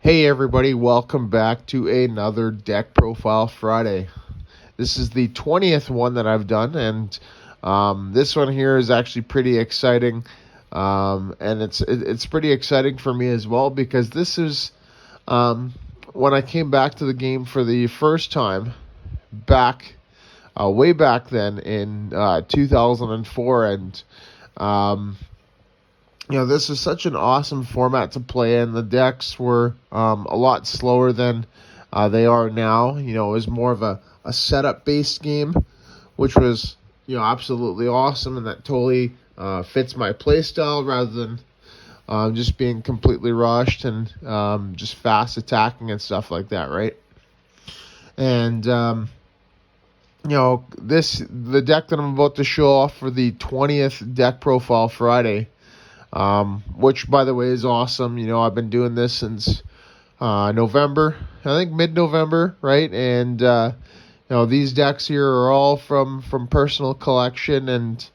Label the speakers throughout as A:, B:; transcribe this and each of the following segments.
A: Hey everybody, welcome back to another Deck Profile Friday. This is the 20th one that I've done, and this one here is actually pretty exciting. And it's pretty exciting for me as well because this is when I came back to the game for the first time back way back then in 2004, and um, this is such an awesome format to play in. The decks were a lot slower than they are now. It was more of a setup based game, which was absolutely awesome, and that totally fits my playstyle rather than just being completely rushed and just fast attacking and stuff like that, right? And the deck that I'm about to show off for the 20th Deck Profile Friday, which, by the way, is awesome. I've been doing this since November, I think mid-November, right? And these decks here are all from personal collection, and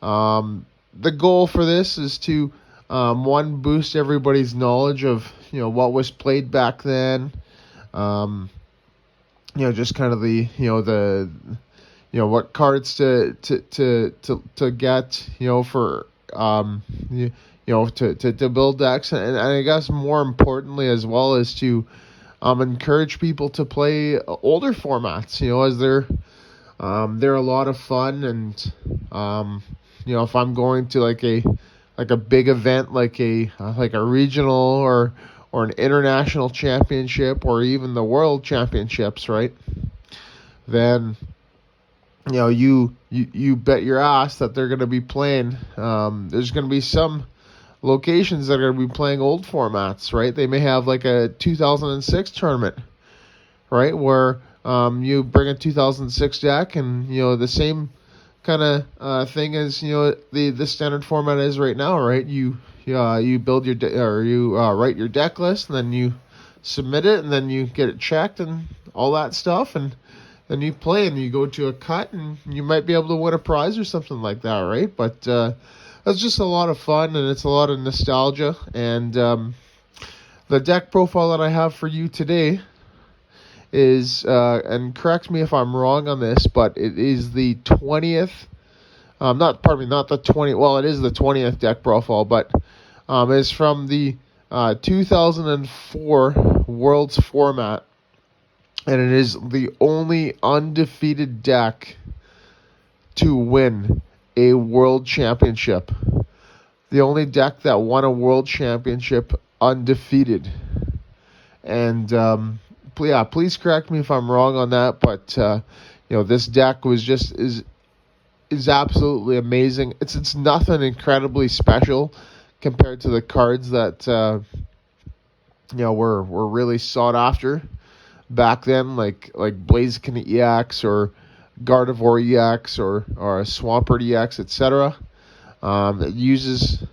A: the goal for this is to one, boost everybody's knowledge of what was played back then. Just kind of the what cards to get for to build decks, and I guess more importantly as well is to encourage people to play older formats, as they're a lot of fun. And if I'm going to like a big event, like a regional or an international championship or even the world championships, right? Then you bet your ass that they're going to be playing. There's going to be some locations that are going to be playing old formats, right? They may have like a 2006 tournament, right, where you bring a 2006 deck, and the same kind of thing as the standard format is right now, right? You build your you write your deck list, and then you submit it, and then you get it checked and all that stuff, and then you play and you go to a cut, and you might be able to win a prize or something like that, right? But that's just a lot of fun, and it's a lot of nostalgia. And the deck profile that I have for you today is, and correct me if I'm wrong on this, but it is the 20th. Not the 20th. Well, it is the 20th deck profile, but it's from the 2004 Worlds format, and it is the only undefeated deck to win a world championship. The only deck that won a world championship undefeated. And please correct me if I'm wrong on that, but this deck was is absolutely amazing. It's nothing incredibly special compared to the cards that were really sought after back then, like Blaziken EX or Gardevoir EX or Swampert EX, etc. It uses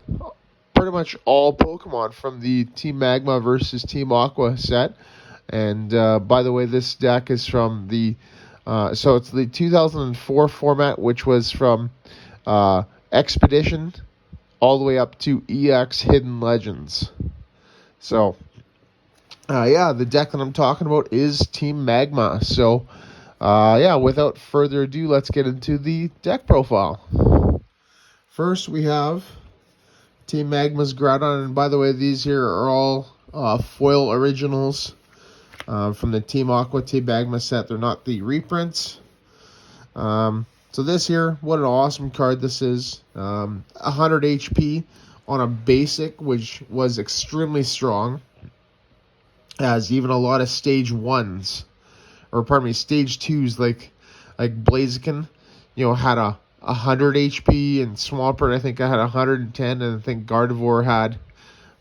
A: pretty much all Pokemon from the Team Magma versus Team Aqua set. And by the way, this deck is from the so it's the 2004 format, which was from Expedition all the way up to EX Hidden Legends. So the deck that I'm talking about is Team Magma. So without further ado, let's get into the deck profile. First, we have Team Magma's Groudon, and by the way, these here are all foil originals from the Team Aqua Team Magma set. They're not the reprints. So this here, what an awesome card this is. 100 HP on a basic, which was extremely strong. Has even a lot of stage 1s, or pardon me, stage 2s, like Blaziken, had a 100 HP, and Swampert, I think I had 110, and I think Gardevoir had,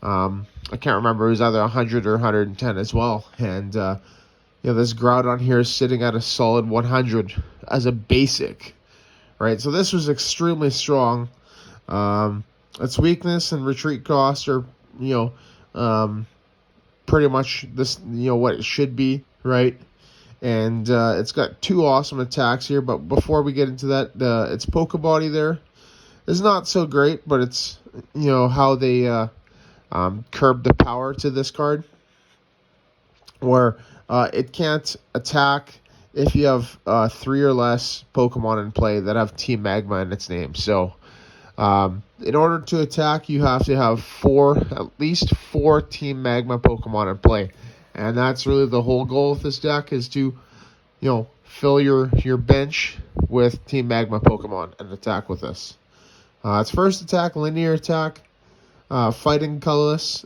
A: I can't remember, it was either 100 or 110 as well. And this Groudon here is sitting at a solid 100 as a basic, right? So this was extremely strong. Its weakness and retreat cost are, pretty much this, what it should be, right? And it's got two awesome attacks here, but before we get into that, its Pokebody there is not so great, but it's, how they curb the power to this card. where it can't attack if you have 3 or less Pokemon in play that have Team Magma in its name. So, in order to attack, you have to have at least four Team Magma Pokemon in play, and that's really the whole goal of this deck, is to, fill your bench with Team Magma Pokemon and attack with this. Its first attack, linear attack, fighting colorless.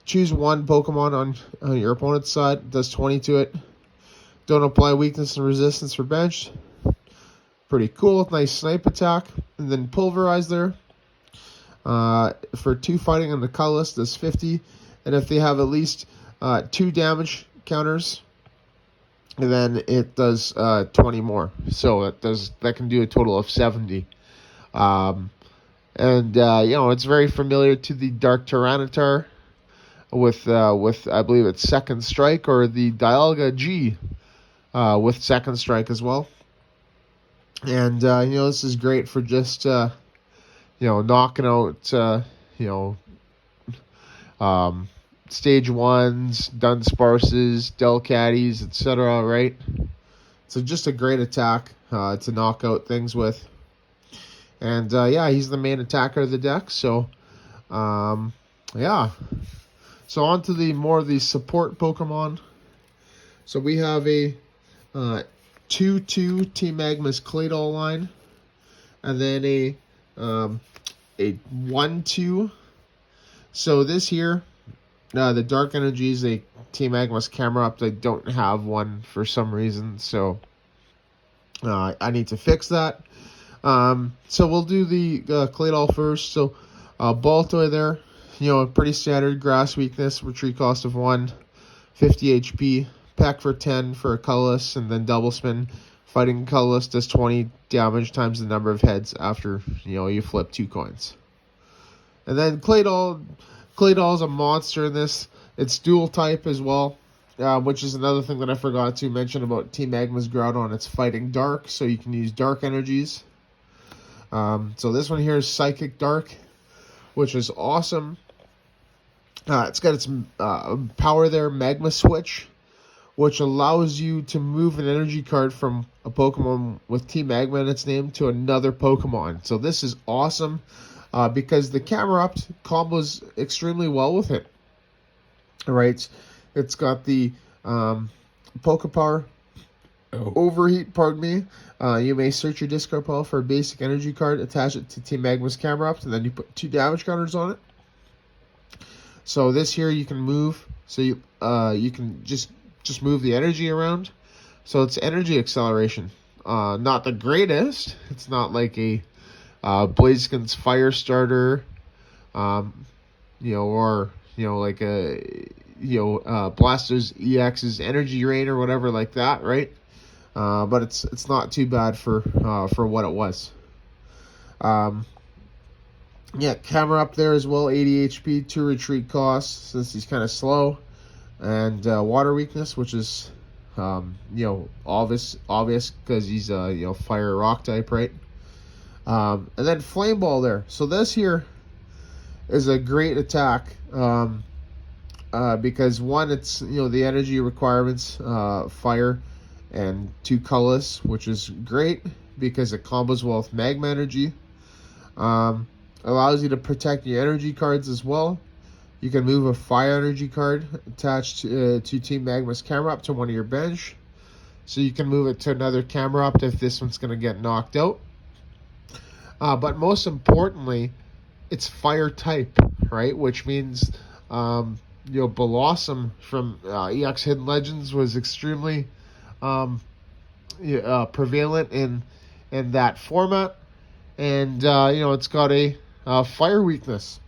A: Choose one Pokemon on your opponent's side. It does 20 to it. Don't apply weakness and resistance for bench. Pretty cool. Nice snipe attack. And then pulverize there. For 2 fighting on the colorless, does 50. And if they have at least 2 damage counters, then it does 20 more. So that can do a total of 70. It's very familiar to the Dark Tyranitar with I believe it's Second Strike, or the Dialga G with Second Strike as well. And this is great for just knocking out stage 1s, Dunsparces, Delcatties, etc. Right? So just a great attack to knock out things with. And he's the main attacker of the deck. So So on to more of the support Pokemon. So we have a 2/2 Team Magma's Claydol line, and then a 1/2. So this here, the Dark Energy is a Team Magma's Camera Up. I don't have one for some reason, so I need to fix that. So we'll do the Claydol first. So Baltoy there, pretty standard grass weakness, retreat cost of 1, 50 HP, pack for 10 for a colorless, and then double spin. Fighting colorless does 20 damage times the number of heads after you flip 2 coins. And then Claydol is a monster in this. It's dual type as well, which is another thing that I forgot to mention about Team Magma's Groudon. It's fighting dark, so you can use dark energies. So this one here is Psychic Dark, which is awesome. It's got its power there, Magma Switch, which allows you to move an energy card from a Pokemon with Team Magma in its name to another Pokemon. So this is awesome because the Camera Up combos extremely well with it. All right, it's got the Pokepower Overheat, pardon me. You may search your discard pile for a basic energy card, attach it to Team Magma's Camera Up, and then you put 2 damage counters on it. So this here you can move, so you can just move the energy around. So it's energy acceleration. Not the greatest. It's not like a Blaziken's Fire Starter, or like a Blastoise EX's Energy Rain or whatever like that, right? But it's not too bad for what it was. Camera Up there as well, 80 HP, 2 retreat costs since he's kind of slow, and water weakness, which is obvious because he's fire rock type, right? And then Flame Ball there. So this here is a great attack because one, it's the energy requirements, fire and 2 colorless, which is great because it combos well with Magma Energy. Allows you to protect your energy cards as well. You can move a Fire Energy card attached to Team Magma's Camera Up to one of your bench. So you can move it to another Camera Up if this one's going to get knocked out. But most importantly, it's Fire type, right? Which means, Blossom from EX Hidden Legends was extremely prevalent in that format. And, it's got a fire weakness.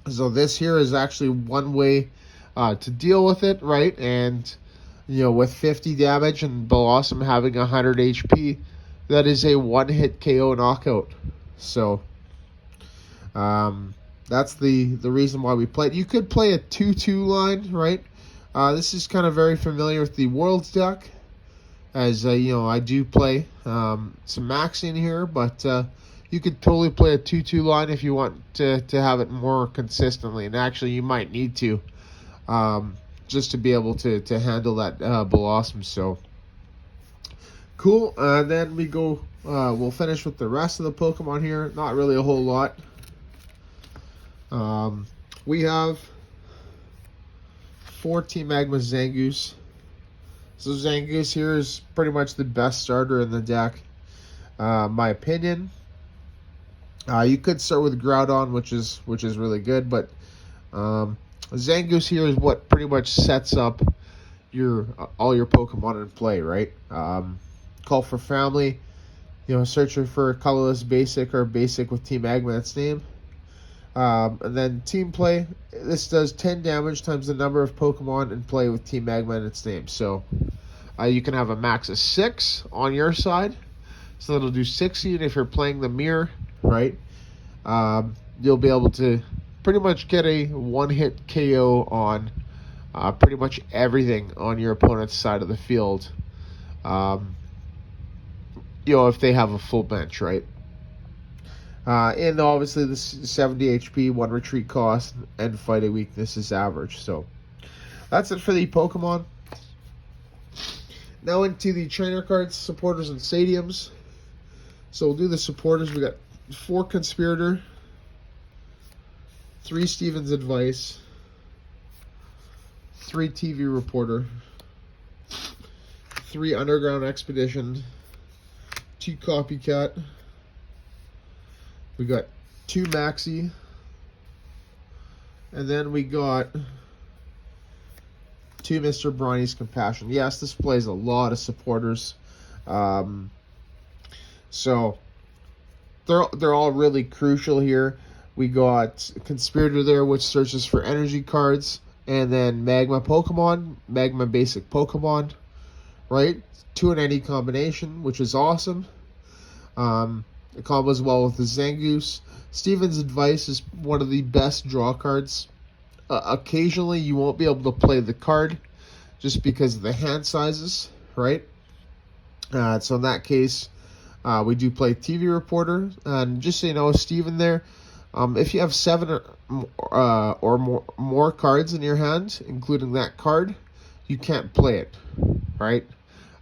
A: So this here is actually one way to deal with it, right? And, with 50 damage and Blossom having 100 HP, that is a one-hit KO knockout. So that's the reason why we played. You could play a 2/2 line, right? This is kind of very familiar with the Worlds deck, as I do play some maxing here, but you could totally play a 2/2 line if you want to have it more consistently, and actually you might need to, just to be able to handle that Blossom. So cool. Then we go. We'll finish with the rest of the Pokemon here. Not really a whole lot. We have 4 Team Magma Zangoose. So Zangoose here is pretty much the best starter in the deck, my opinion. You could start with Groudon, which is really good, but Zangoose here is what pretty much sets up all your Pokemon in play, right? Call for family, searching for a colorless basic or basic with Team Magma in its name. And then team play, this does 10 damage times the number of Pokemon in play with Team Magma in its name. So you can have a max of 6 on your side, so that'll do 60. And if you're playing the mirror, right, you'll be able to pretty much get a one-hit KO on pretty much everything on your opponent's side of the field. If they have a full bench, right? And obviously this is 70 HP, 1 retreat cost, and fighting weakness is average. So that's it for the Pokemon. Now into the trainer cards, supporters, and stadiums. So we'll do the supporters. We got 4 Conspirator, 3 Steven's Advice, 3 TV Reporter, 3 Underground Expedition, 2 Copycat. We got 2 Maxi, and then we got 2 Mr. Bronny's Compassion. Yes, this plays a lot of supporters, so they're all really crucial here. We got Conspirator there, which searches for energy cards, and then Magma Pokemon, Magma basic Pokemon, right? 2 in any combination, which is awesome. It combos well with the Zangoose. Steven's Advice is one of the best draw cards. Occasionally, you won't be able to play the card just because of the hand sizes, right? So in that case, we do play TV Reporter. And just so you know, Steven there, if you have 7 or more cards in your hand, including that card, you can't play it, right?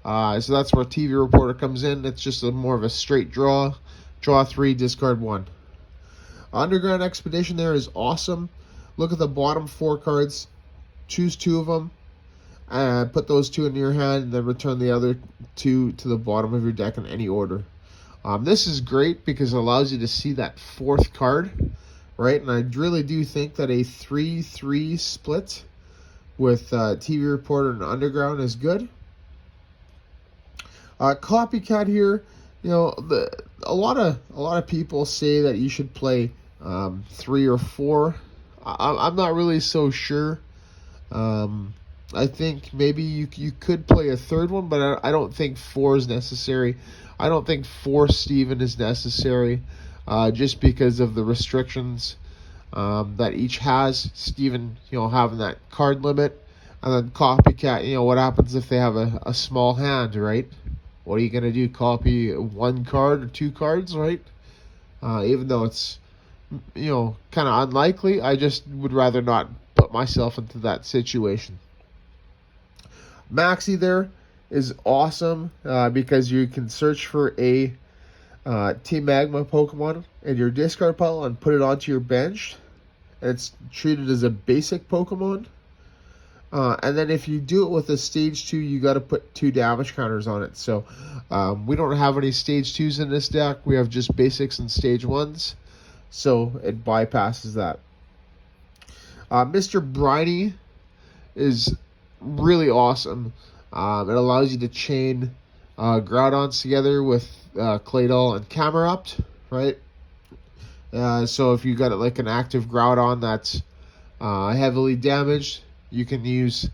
A: So that's where TV Reporter comes in. It's just more of a straight draw. Draw 3, discard 1. Underground Expedition there is awesome. Look at the bottom 4 cards. Choose 2 of them. And put those 2 in your hand, and then return the other 2 to the bottom of your deck in any order. This is great because it allows you to see that 4th card, right? And I really do think that a 3-3 split with TV Reporter and Underground is good. Copycat here, a lot of people say that you should play 3 or 4. I'm not really so sure. I think maybe you could play a 3rd one, but I don't think 4 is necessary. I don't think 4 Steven is necessary, just because of the restrictions that each has. Steven, having that card limit, and then Copycat. What happens if they have a small hand, right? What are you going to do? Copy 1 card or 2 cards, right? Even though it's, kind of unlikely, I just would rather not put myself into that situation. Maxi there is awesome because you can search for a Team Magma Pokemon in your discard pile and put it onto your bench. And it's treated as a basic Pokemon. And then if you do it with a stage 2, you got to put 2 damage counters on it. So we don't have any stage 2s in this deck. We have just basics and stage 1s. So it bypasses that. Mr. Briny is really awesome. It allows you to chain Groudons together with Claydol and Camerupt, right? So if you got like an active Groudon that's heavily damaged, you can use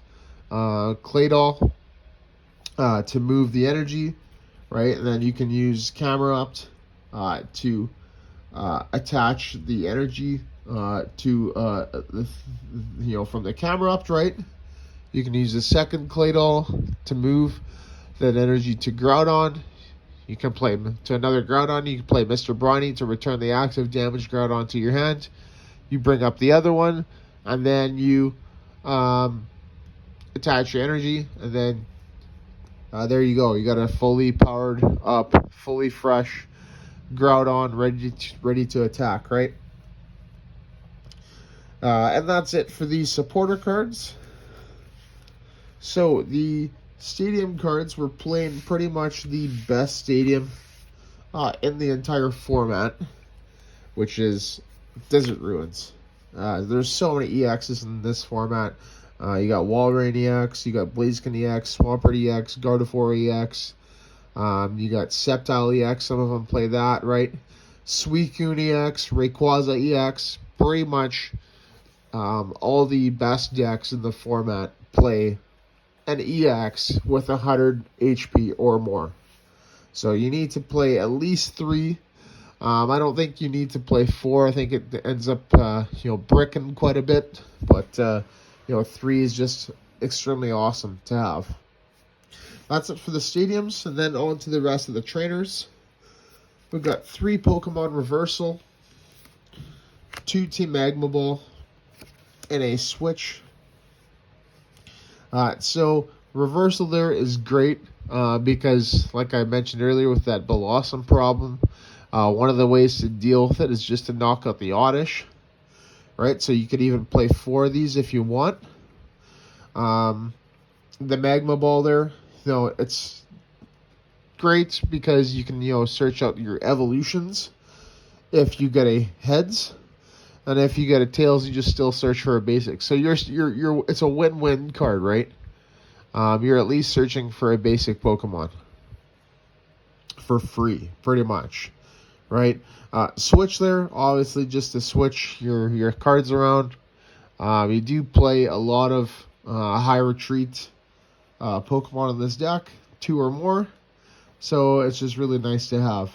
A: Claydol to move the energy, right? And then you can use Camerupt to attach the energy to from the Camerupt, right? You can use the second Claydol to move that energy to Groudon. You can play to another Groudon. You can play Mr. Briny to return the active damaged Groudon to your hand. You bring up the other one, and then you attach your energy, and then there you go. You got a fully powered up, fully fresh Groudon ready to attack, right? And that's it for these supporter cards. So the stadium cards were playing pretty much the best stadium in the entire format, which is Desert Ruins. There's so many EXs in this format. You got Walrein EX, you got Blaziken EX, Swampert EX, Gardevoir EX, you got Sceptile EX, some of them play that, right? Suicune EX, Rayquaza EX, pretty much all the best decks in the format play an EX with 100 HP or more. So you need to play at least 3. I don't think you need to play 4. I think it ends up, bricking quite a bit. But, 3 is just extremely awesome to have. That's it for the stadiums. And then on to the rest of the trainers. We've got 3 Pokemon Reversal, 2 Team Magma Ball, and a Switch. So Reversal there is great because, like I mentioned earlier, with that Blossom problem, one of the ways to deal with it is just to knock out the Oddish, right? So you could even play 4 of these if you want. The Magma Ball there, it's great because you can, search out your evolutions if you get a Heads. And if you get a Tails, you just still search for a basic. So it's a win-win card, right? You're at least searching for a basic Pokemon for free, pretty much, right? Switch there, obviously, just to switch your cards around. You do play a lot of high retreat Pokemon in this deck, 2 or more. So it's just really nice to have.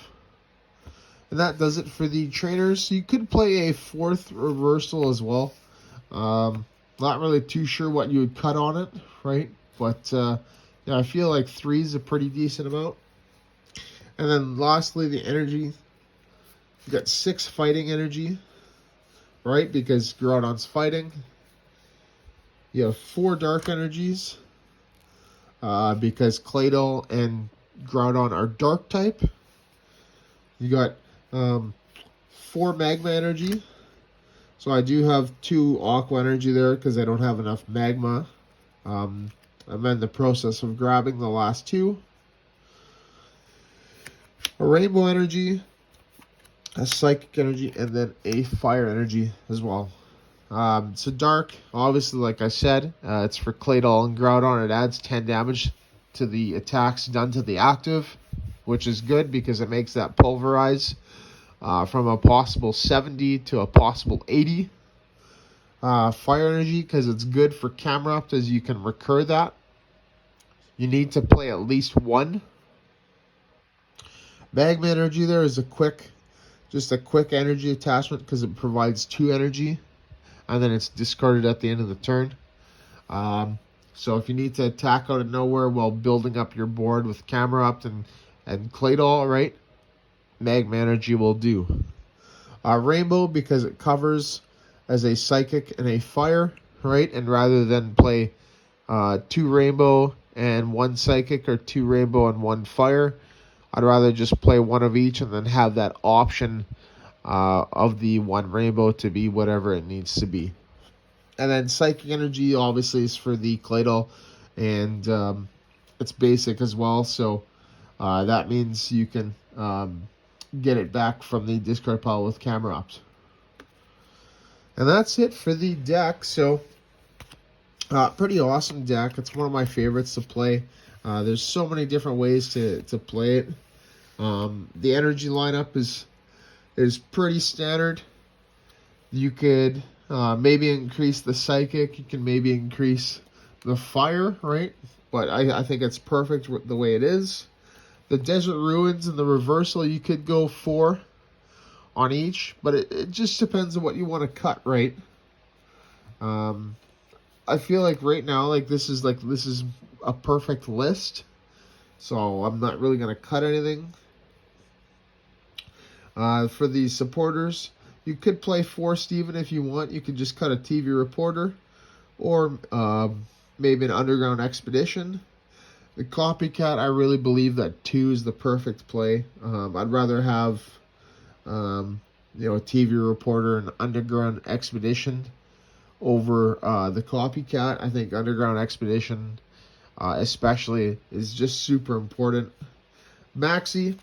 A: And that does it for the trainers. You could play a 4th Reversal as well. Not really too sure what you would cut on it, right? But I feel like 3 is a pretty decent amount. And then lastly, the energy. You got 6 fighting energy, right? Because Groudon's fighting. You have 4 dark energies. Because Claydol and Groudon are dark type. You got 4 Magma energy. So I do have 2 Aqua energy there because I don't have enough Magma. I'm in the process of grabbing the last 2. A Rainbow energy, a Psychic energy, and then a Fire energy as well. So Dark, obviously, like I said, it's for Claydol and Groudon. It adds 10 damage to the attacks done to the active, which is good because it makes that Pulverize from a possible 70 to a possible 80. Fire energy, because it's good for camera up, as you can recur that. You need to play at least 1. Magma energy there is just a quick energy attachment because it provides 2 energy, and then it's discarded at the end of the turn. So if you need to attack out of nowhere while building up your board with camera up and Claydol, right? Magma energy will do. Rainbow, because it covers as a Psychic and a Fire, right? And rather than play 2 Rainbow and 1 Psychic or 2 Rainbow and 1 Fire, I'd rather just play 1 of each and then have that option of the 1 Rainbow to be whatever it needs to be. And then Psychic energy obviously is for the Claydol, and it's basic as well, so that means you can get it back from the discard pile with camera ups. And that's it for the deck. So pretty awesome deck. It's one of my favorites to play. There's so many different ways to play it. The energy lineup is pretty standard. You could maybe increase the Psychic. You can maybe increase the Fire, right? But I think it's perfect the way it is. The Desert Ruins and the Reversal, you could go 4 on each, but it just depends on what you want to cut, right? I feel like right now, this is a perfect list, so I'm not really gonna cut anything. For the supporters, you could play 4 Steven if you want. You could just cut a TV reporter, or maybe an Underground Expedition. The Copycat, I really believe that 2 is the perfect play. I'd rather have, a TV Reporter and Underground Expedition over the Copycat. I think Underground Expedition, especially, is just super important. Maxi.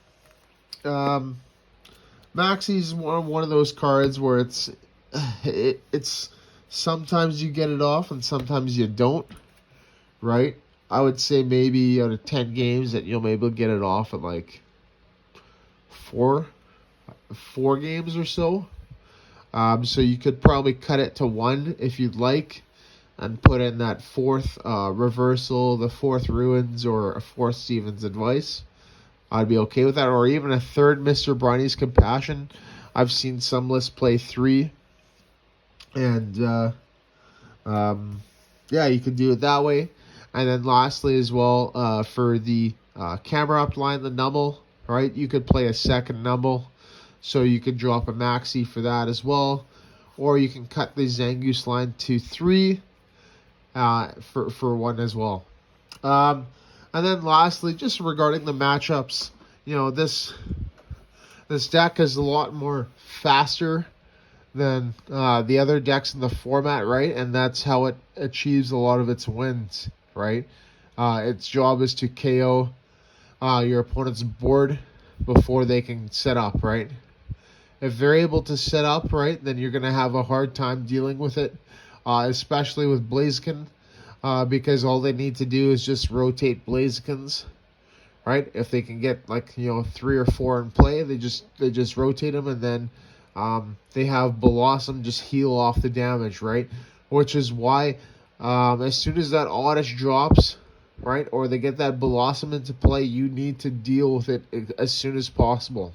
A: Maxi's one of those cards where it's sometimes you get it off and sometimes you don't, right? I would say maybe out of 10 games that you'll maybe get it off at like four games or so. So you could probably cut it to 1 if you'd like, and put in that 4th reversal, the 4th Ruins, or a 4th Steven's Advice. I'd be okay with that, or even a 3rd Mr. Briney's Compassion. I've seen some lists play 3, and you could do it that way. And then lastly as well, for the camera up line, the Numble, right? You could play a 2nd Numble, so you could drop a Maxi for that as well, or you can cut the Zangoose line to 3 for 1 as well. And then lastly, just regarding the matchups, this deck is a lot more faster than the other decks in the format, right? And that's how it achieves a lot of its wins, right? Its job is to KO your opponent's board before they can set up, right? If they're able to set up, right, then you're going to have a hard time dealing with it, especially with Blaziken. Because all they need to do is just rotate Blazikens, right? If they can get 3 or 4 in play, they just rotate them, and then they have Blossom just heal off the damage, right? Which is why as soon as that Oddish drops, right, or they get that Blossom into play, you need to deal with it as soon as possible.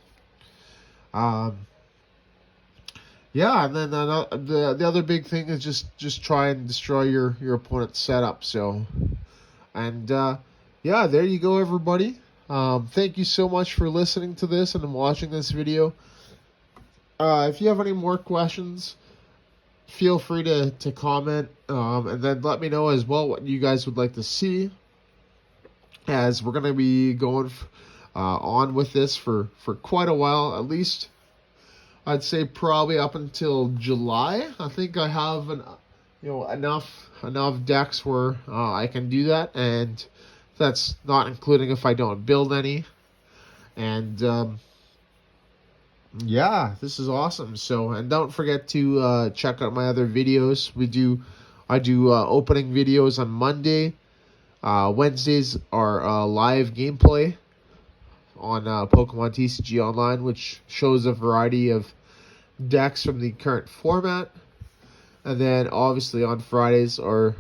A: And then the other big thing is just try and destroy your opponent's setup. So, and there you go, everybody. Thank you so much for listening to this and watching this video. If you have any more questions, feel free to comment, and then let me know as well what you guys would like to see, as we're going to be going on with this for quite a while, at least. I'd say probably up until July. I think I have enough decks where I can do that, and that's not including if I don't build any. And this is awesome. So, and don't forget to check out my other videos. I do opening videos on Monday. Wednesdays are live gameplay on Pokemon TCG Online, which shows a variety of decks from the current format. And then obviously on Fridays are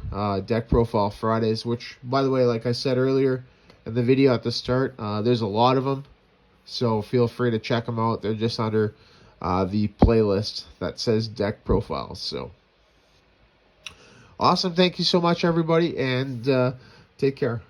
A: Deck Profile Fridays, which, by the way, like I said earlier in the video at the start, there's a lot of them, so feel free to check them out. They're just under the playlist that says Deck Profiles. So awesome. Thank you so much, everybody, and take care.